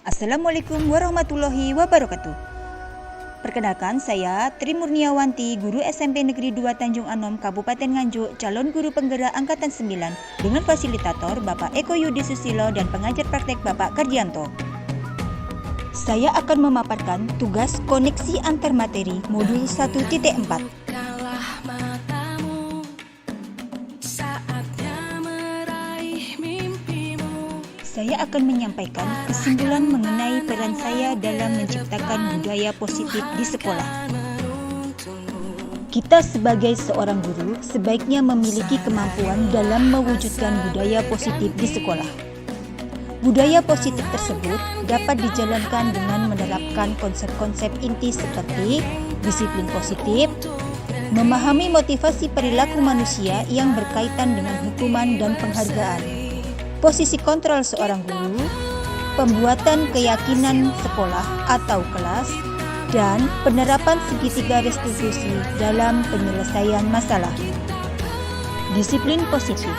Assalamualaikum warahmatullahi wabarakatuh. Perkenalkan, saya Tri Murniawanti, guru SMP Negeri 2 Tanjung Anom, Kabupaten Nganjuk, calon guru penggerak Angkatan 9, dengan fasilitator Bapak Eko Yudi Susilo dan pengajar praktek Bapak Kardianto. Saya akan memaparkan tugas koneksi antar materi modul 1.4. Saya akan menyampaikan kesimpulan mengenai peran saya dalam menciptakan budaya positif di sekolah. Kita sebagai seorang guru sebaiknya memiliki kemampuan dalam mewujudkan budaya positif di sekolah. Budaya positif tersebut dapat dijalankan dengan menerapkan konsep-konsep inti seperti disiplin positif, memahami motivasi perilaku manusia yang berkaitan dengan hukuman dan penghargaan, posisi kontrol seorang guru, pembuatan keyakinan sekolah atau kelas, dan penerapan segitiga restitusi dalam penyelesaian masalah. Disiplin positif.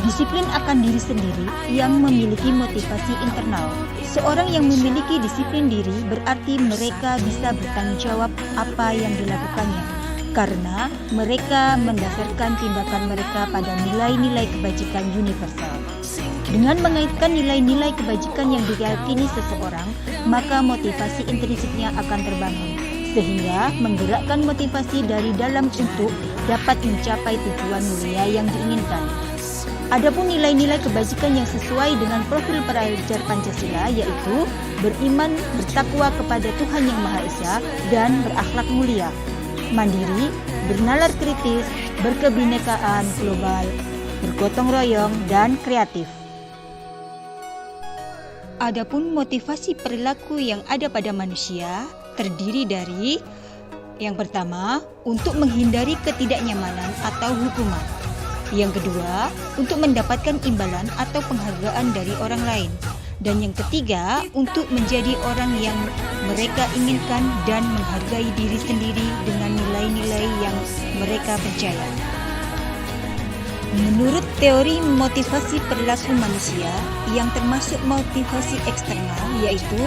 Disiplin akan diri sendiri yang memiliki motivasi internal. Seorang yang memiliki disiplin diri berarti mereka bisa bertanggung jawab apa yang dilakukannya, karena mereka mendasarkan tindakan mereka pada nilai-nilai kebajikan universal. Dengan mengaitkan nilai-nilai kebajikan yang diyakini seseorang, maka motivasi intrinsiknya akan terbangun, sehingga menggerakkan motivasi dari dalam untuk dapat mencapai tujuan mulia yang diinginkan. Adapun nilai-nilai kebajikan yang sesuai dengan profil pelajar Pancasila, yaitu beriman, bertakwa kepada Tuhan Yang Maha Esa, dan berakhlak mulia, mandiri, bernalar kritis, berkebinekaan global, bergotong royong, dan kreatif. Adapun motivasi perilaku yang ada pada manusia terdiri dari yang pertama, untuk menghindari ketidaknyamanan atau hukuman. Yang kedua, untuk mendapatkan imbalan atau penghargaan dari orang lain. Dan yang ketiga, untuk menjadi orang yang mereka inginkan dan menghargai diri sendiri dengan nilai-nilai yang mereka percaya. Menurut teori motivasi perilaku manusia, yang termasuk motivasi eksternal, yaitu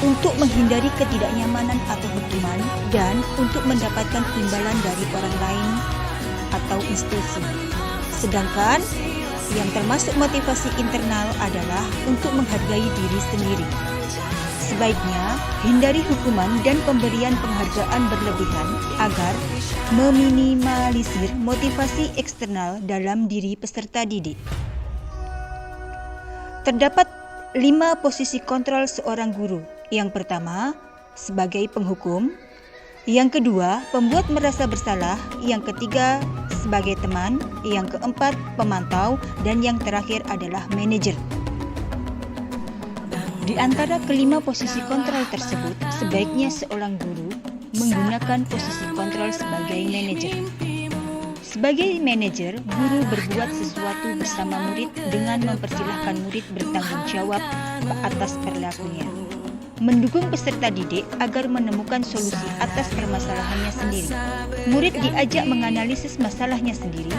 untuk menghindari ketidaknyamanan atau hukuman dan untuk mendapatkan imbalan dari orang lain atau institusi. Sedangkan yang termasuk motivasi internal adalah untuk menghargai diri sendiri. Sebaiknya hindari hukuman dan pemberian penghargaan berlebihan agar meminimalisir motivasi eksternal dalam diri peserta didik. Terdapat 5 posisi kontrol seorang guru. Yang pertama, sebagai penghukum. Yang kedua, pembuat merasa bersalah. Yang ketiga, sebagai teman. Yang keempat, pemantau. Dan yang terakhir adalah manajer. Di antara kelima posisi kontrol tersebut, sebaiknya seorang guru menggunakan posisi kontrol sebagai manajer. Sebagai manajer, guru berbuat sesuatu bersama murid dengan mempersilahkan murid bertanggung jawab atas perilakunya. Mendukung peserta didik agar menemukan solusi atas permasalahannya sendiri. Murid diajak menganalisis masalahnya sendiri,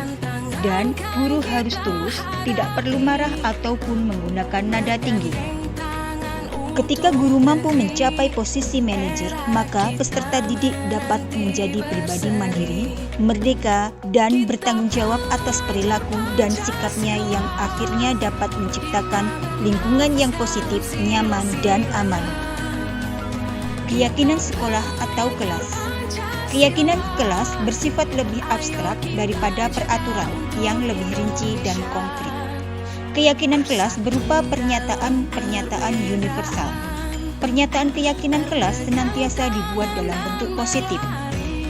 dan guru harus tulus, tidak perlu marah ataupun menggunakan nada tinggi. Ketika guru mampu mencapai posisi manajer, maka peserta didik dapat menjadi pribadi mandiri, merdeka, dan bertanggung jawab atas perilaku dan sikapnya yang akhirnya dapat menciptakan lingkungan yang positif, nyaman, dan aman. Keyakinan sekolah atau kelas. Keyakinan kelas bersifat lebih abstrak daripada peraturan yang lebih rinci dan konkret. Keyakinan kelas berupa pernyataan-pernyataan universal. Pernyataan keyakinan kelas senantiasa dibuat dalam bentuk positif.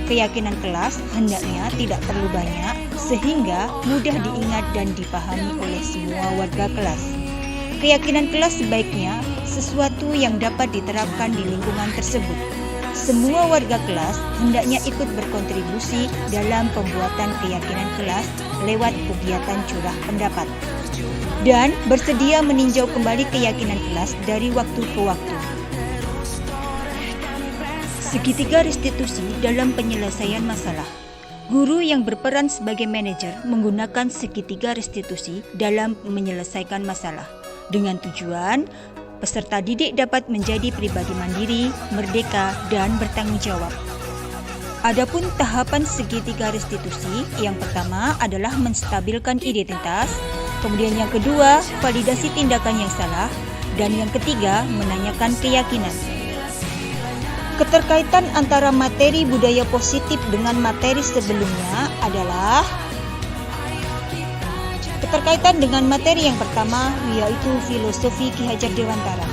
Keyakinan kelas hendaknya tidak perlu banyak sehingga mudah diingat dan dipahami oleh semua warga kelas. Keyakinan kelas sebaiknya sesuatu yang dapat diterapkan di lingkungan tersebut. Semua warga kelas hendaknya ikut berkontribusi dalam pembuatan keyakinan kelas lewat kegiatan curah pendapat dan bersedia meninjau kembali keyakinan kelas dari waktu ke waktu. Segitiga restitusi dalam penyelesaian masalah. Guru yang berperan sebagai manajer menggunakan segitiga restitusi dalam menyelesaikan masalah dengan tujuan peserta didik dapat menjadi pribadi mandiri, merdeka, dan bertanggung jawab. Adapun tahapan segitiga restitusi, yang pertama adalah menstabilkan identitas, kemudian yang kedua, validasi tindakan yang salah, dan yang ketiga, menanyakan keyakinan. Keterkaitan antara materi budaya positif dengan materi sebelumnya adalah keterkaitan dengan materi yang pertama, yaitu filosofi Ki Hajar Dewantara.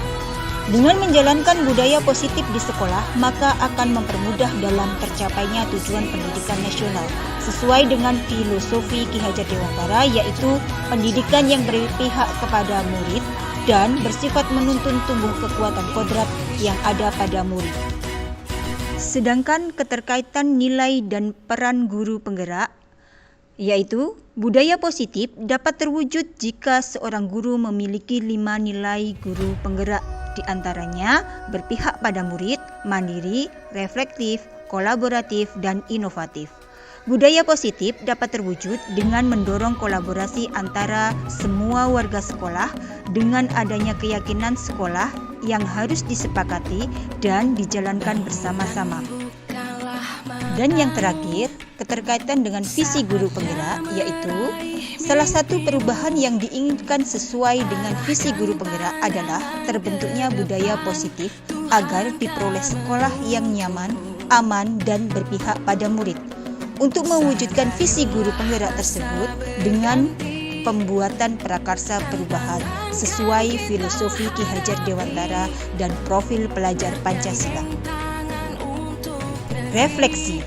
Dengan menjalankan budaya positif di sekolah, maka akan mempermudah dalam tercapainya tujuan pendidikan nasional sesuai dengan filosofi Ki Hajar Dewantara, yaitu pendidikan yang berpihak kepada murid dan bersifat menuntun tumbuh kekuatan kodrat yang ada pada murid. Sedangkan keterkaitan nilai dan peran guru penggerak, yaitu budaya positif dapat terwujud jika seorang guru memiliki 5 nilai guru penggerak, di antaranya berpihak pada murid, mandiri, reflektif, kolaboratif, dan inovatif. Budaya positif dapat terwujud dengan mendorong kolaborasi antara semua warga sekolah dengan adanya keyakinan sekolah yang harus disepakati dan dijalankan bersama-sama. Dan yang terakhir, keterkaitan dengan visi guru penggerak, yaitu salah satu perubahan yang diinginkan sesuai dengan visi guru penggerak adalah terbentuknya budaya positif agar diperoleh sekolah yang nyaman, aman, dan berpihak pada murid. Untuk mewujudkan visi guru penggerak tersebut dengan pembuatan prakarsa perubahan sesuai filosofi Ki Hajar Dewantara dan profil pelajar Pancasila. Refleksi.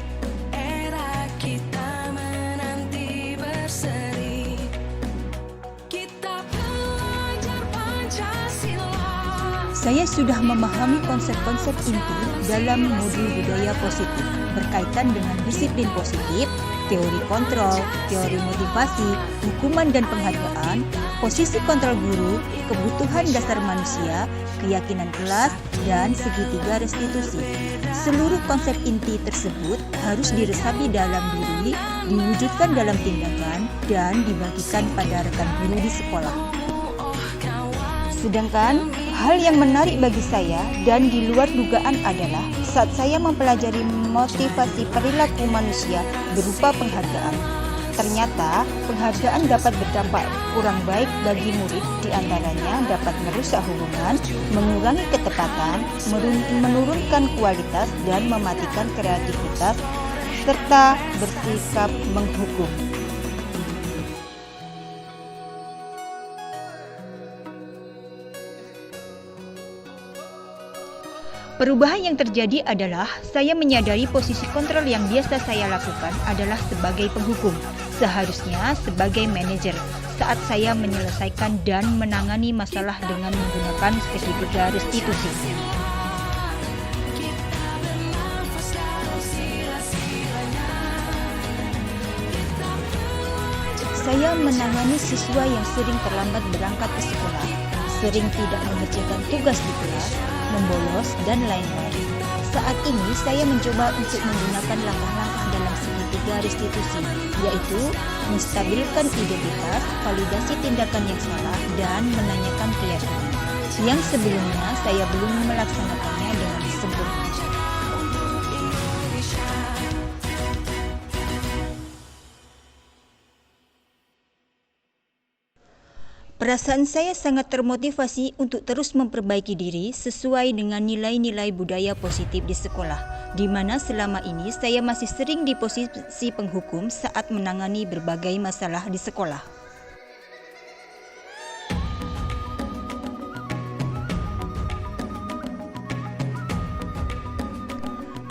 Saya sudah memahami konsep-konsep inti dalam modul budaya positif berkaitan dengan disiplin positif, teori kontrol, teori motivasi, hukuman dan penghargaan, posisi kontrol guru, kebutuhan dasar manusia, keyakinan kelas, dan segitiga restitusi. Seluruh konsep inti tersebut harus diresapi dalam diri, diwujudkan dalam tindakan, dan dibagikan pada rekan guru di sekolah. Sedangkan hal yang menarik bagi saya dan di luar dugaan adalah saat saya mempelajari motivasi perilaku manusia berupa penghargaan. Ternyata penghargaan dapat berdampak kurang baik bagi murid, diantaranya dapat merusak hubungan, mengurangi ketepatan, menurunkan kualitas, dan mematikan kreativitas, serta bersikap menghukum. Perubahan yang terjadi adalah saya menyadari posisi kontrol yang biasa saya lakukan adalah sebagai penghukum, seharusnya sebagai manajer saat saya menyelesaikan dan menangani masalah dengan menggunakan segitiga restitusi. Saya menangani siswa yang sering terlambat berangkat ke sekolah, sering tidak mengerjakan tugas di kelas, membolos, dan lain-lain. Saat ini saya mencoba untuk menggunakan langkah-langkah dalam segitiga restitusi, yaitu menstabilkan identitas, validasi tindakan yang salah, dan menanyakan keyakinan, yang sebelumnya saya belum melaksanakannya dengan sempurna. Perasaan saya sangat termotivasi untuk terus memperbaiki diri sesuai dengan nilai-nilai budaya positif di sekolah, di mana selama ini saya masih sering di posisi penghukum saat menangani berbagai masalah di sekolah.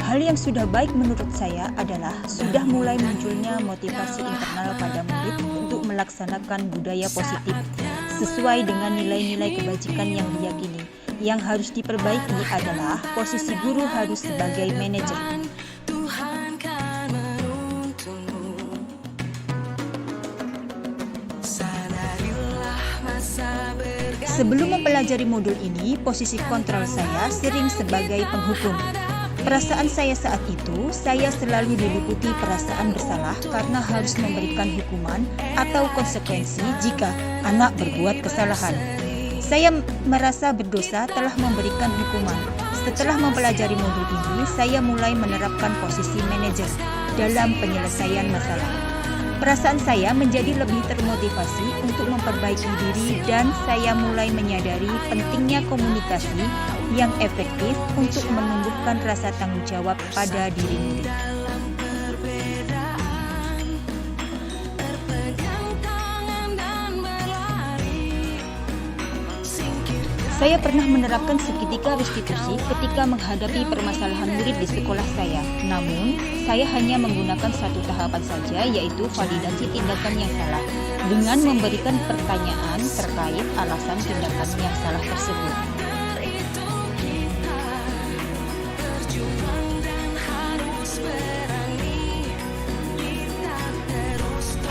Hal yang sudah baik menurut saya adalah sudah mulai munculnya motivasi internal pada murid untuk melaksanakan budaya positif sesuai dengan nilai-nilai kebajikan yang diyakini. Yang harus diperbaiki adalah posisi guru harus sebagai manajer. Sebelum mempelajari modul ini, posisi kontrol saya sering sebagai penghukum. Perasaan saya saat itu, saya selalu diliputi perasaan bersalah karena harus memberikan hukuman atau konsekuensi jika anak berbuat kesalahan. Saya merasa berdosa telah memberikan hukuman. Setelah mempelajari modul ini, saya mulai menerapkan posisi manajer dalam penyelesaian masalah. Perasaan saya menjadi lebih termotivasi untuk memperbaiki diri dan saya mulai menyadari pentingnya komunikasi yang efektif untuk menumbuhkan rasa tanggung jawab pada diri murid. Saya pernah menerapkan segitiga restitusi ketika menghadapi permasalahan murid di sekolah saya. Namun, saya hanya menggunakan satu tahapan saja, yaitu validasi tindakan yang salah, dengan memberikan pertanyaan terkait alasan tindakan yang salah tersebut.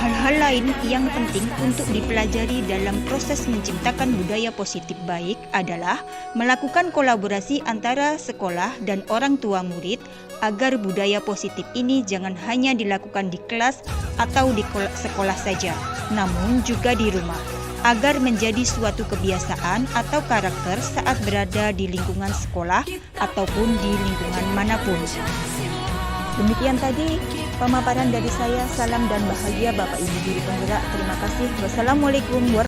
Hal-hal lain yang penting untuk dipelajari dalam proses menciptakan budaya positif baik adalah melakukan kolaborasi antara sekolah dan orang tua murid agar budaya positif ini jangan hanya dilakukan di kelas atau di sekolah saja, namun juga di rumah, agar menjadi suatu kebiasaan atau karakter saat berada di lingkungan sekolah ataupun di lingkungan manapun. Demikian tadi pemaparan dari saya. Salam dan bahagia Bapak Ibu Guru Penggerak. Terima kasih. Wassalamualaikum warahmatullahi wabarakatuh.